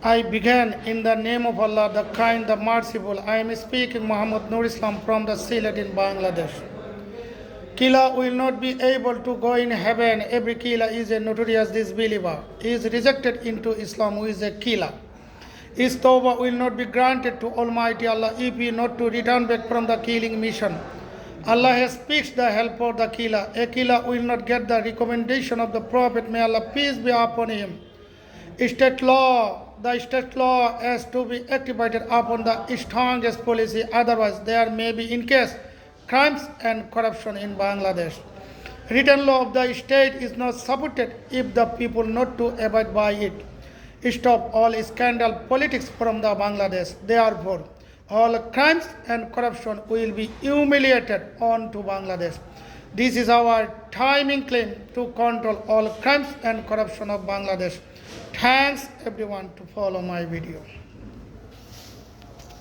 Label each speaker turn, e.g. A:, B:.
A: I began in the name of Allah, the kind, the merciful. I am speaking Muhammad Nur Islam from the Sylhet in Bangladesh. Killer will not be able to go in heaven. Every killer is a notorious disbeliever. He is rejected into Islam, who is a killer. His tawbah will not be granted to Almighty Allah if he not to return back from the killing mission. Allah has fixed the hell for the killer. A killer will not get the recommendation of the Prophet. May Allah peace be upon him. The state law has to be activated upon the strongest policy. Otherwise, there may be in case crimes and corruption in Bangladesh. Written law of the state is not supported if the people not to abide by it. Stop all scandal politics from the Bangladesh. Therefore, all crimes and corruption will be humiliated on to Bangladesh. This is our timing claim to control all crimes and corruption of Bangladesh. Thanks everyone to follow my video.